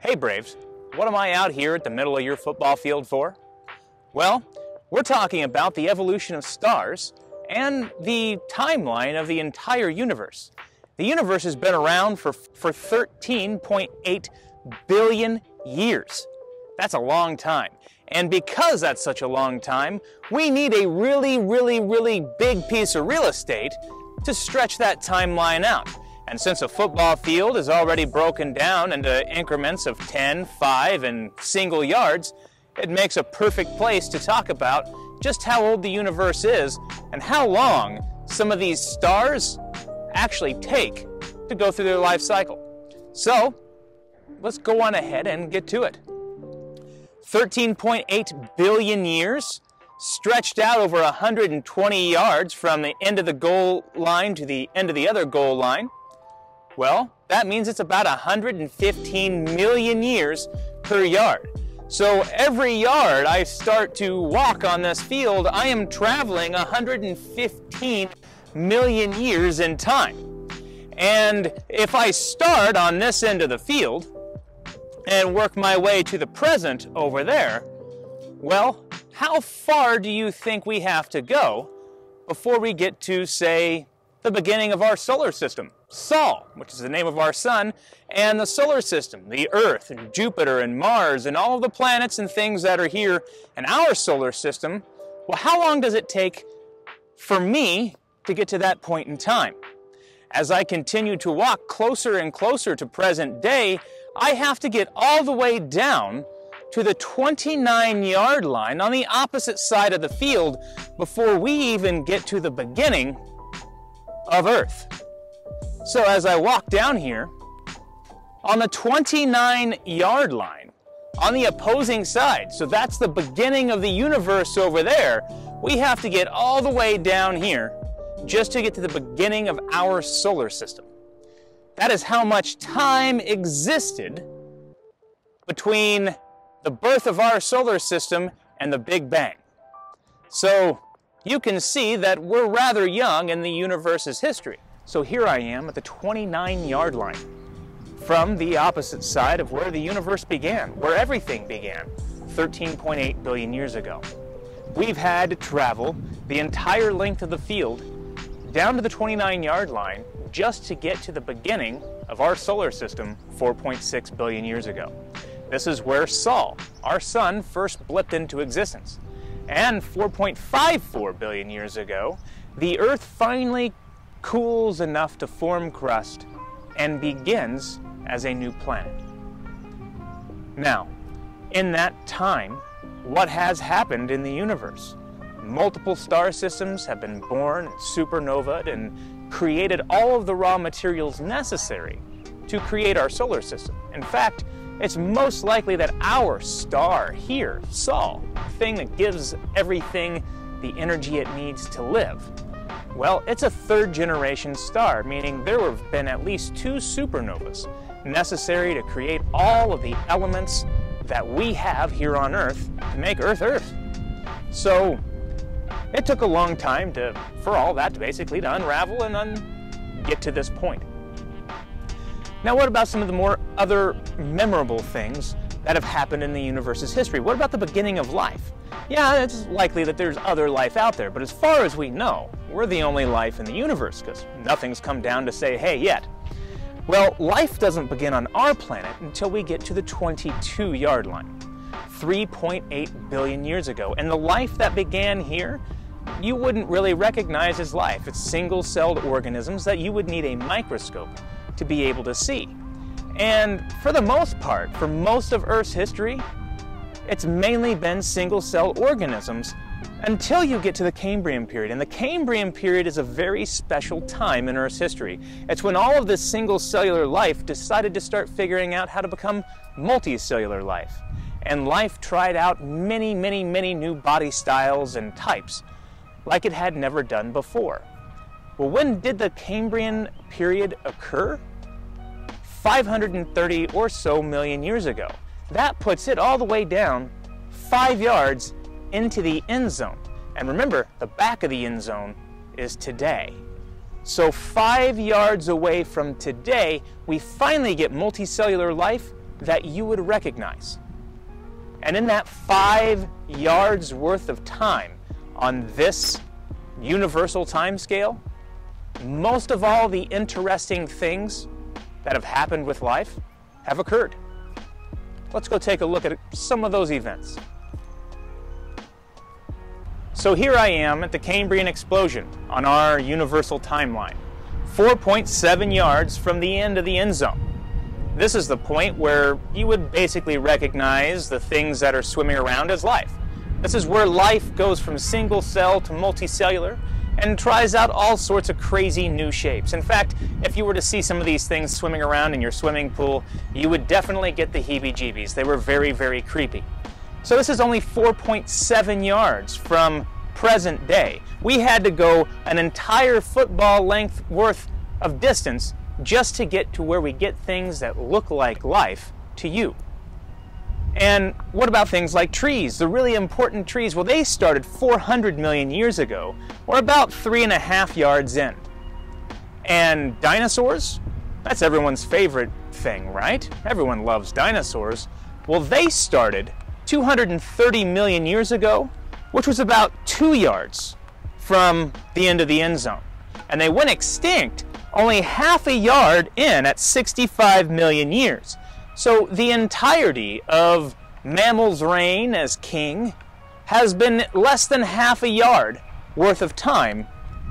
Hey Braves, what am I out here at the middle of your football field for? Well, we're talking about the evolution of stars and the timeline of the entire universe. The universe has been around for 13.8 billion years. That's a long time. And because that's such a long time, we need a really big piece of real estate to stretch that timeline out. And since a football field is already broken down into increments of 10, 5, and single yards, it makes a perfect place to talk about just how old the universe is and how long some of these stars actually take to go through their life cycle. So, let's go on ahead and get to it. 13.8 billion years, stretched out over 120 yards from the end of the goal line to the end of the other goal line. Well, that means it's about 115 million years per yard. So every yard I start to walk on this field, I am traveling 115 million years in time. And if I start on this end of the field and work my way to the present over there, well, how far do you think we have to go before we get to, say, the beginning of our solar system? Sol, which is the name of our sun, and the solar system, the Earth and Jupiter and Mars and all of the planets and things that are here in our solar system. Well, how long does it take for me to get to that point in time? As I continue to walk closer and closer to present day, I have to get all the way down to the 29-yard line on the opposite side of the field before we even get to the beginning of Earth. So as I walk down here, on the 29-yard line, on the opposing side, so that's the beginning of the universe over there, we have to get all the way down here just to get to the beginning of our solar system. That is how much time existed between the birth of our solar system and the Big Bang. So you can see that we're rather young in the universe's history. So here I am at the 29-yard line from the opposite side of where the universe began, where everything began, 13.8 billion years ago. We've had to travel the entire length of the field down to the 29-yard line just to get to the beginning of our solar system 4.6 billion years ago. This is where Sol, our sun, first blipped into existence. And 4.54 billion years ago, the Earth finally cools enough to form crust and begins as a new planet. Now, in that time, what has happened in the universe? Multiple star systems have been born, supernovaed, and created all of the raw materials necessary to create our solar system. In fact, it's most likely that our star here, Sol, the thing that gives everything the energy it needs to live, well, it's a third-generation star, meaning there have been at least 2 supernovas necessary to create all of the elements that we have here on Earth to make Earth Earth. So it took a long time for all that to basically unravel and get to this point. Now, what about some of the more other memorable things that have happened in the universe's history? What about the beginning of life? Yeah, it's likely that there's other life out there, but as far as we know, we're the only life in the universe because nothing's come down to say hey yet. Well, life doesn't begin on our planet until we get to the 22-yard line, 3.8 billion years ago. And the life that began here, you wouldn't really recognize as life. It's single-celled organisms that you would need a microscope to be able to see. And for the most part, for most of Earth's history, it's mainly been single-celled organisms until you get to the Cambrian period. And the Cambrian period is a very special time in Earth's history. It's when all of this single-cellular life decided to start figuring out how to become multicellular life. And life tried out many new body styles and types, like it had never done before. Well, when did the Cambrian period occur? 530 or so million years ago. That puts it all the way down 5 yards into the end zone. And remember, the back of the end zone is today. So 5 yards away from today, we finally get multicellular life that you would recognize. And in that 5 yards worth of time on this universal time scale, most of all the interesting things that have happened with life have occurred. Let's go take a look at some of those events. So here I am at the Cambrian explosion on our universal timeline, 4.7 yards from the end of the end zone. This is the point where you would basically recognize the things that are swimming around as life. This is where life goes from single cell to multicellular and tries out all sorts of crazy new shapes. In fact, if you were to see some of these things swimming around in your swimming pool, you would definitely get the heebie-jeebies. They were very, very creepy. So this is only 4.7 yards from present day. We had to go an entire football length worth of distance just to get to where we get things that look like life to you. And what about things like trees? The really important trees, well, they started 400 million years ago, or about 3.5 yards in. And dinosaurs? That's everyone's favorite thing, right? Everyone loves dinosaurs. Well, they started 230 million years ago, which was about 2 yards from the end of the end zone. And they went extinct only half a yard in at 65 million years. So the entirety of mammal's reign as king has been less than half a yard worth of time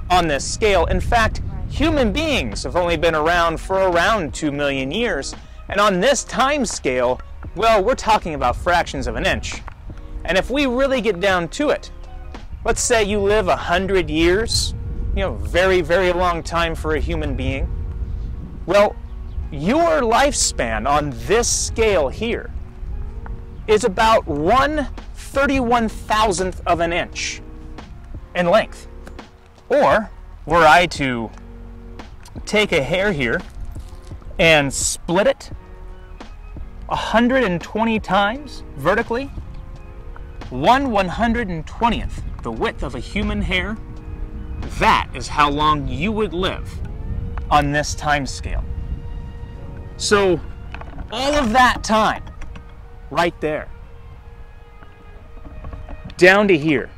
on this scale. In fact, human beings have only been around for around 2 million years. And on this time scale, well, we're talking about fractions of an inch. And if we really get down to it, let's say you live 100 years, very, very long time for a human being. Well, your lifespan on this scale here is about 1/31,000th of an inch in length. Or, were I to take a hair here and split it 120 times vertically, 1/120th the width of a human hair, that is how long you would live on this time scale. So all of that time right there down to here,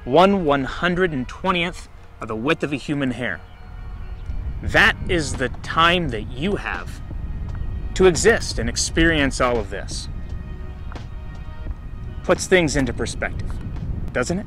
1/120th of the width of a human hair, that is the time that you have to exist and experience all of this. Puts things into perspective, doesn't it?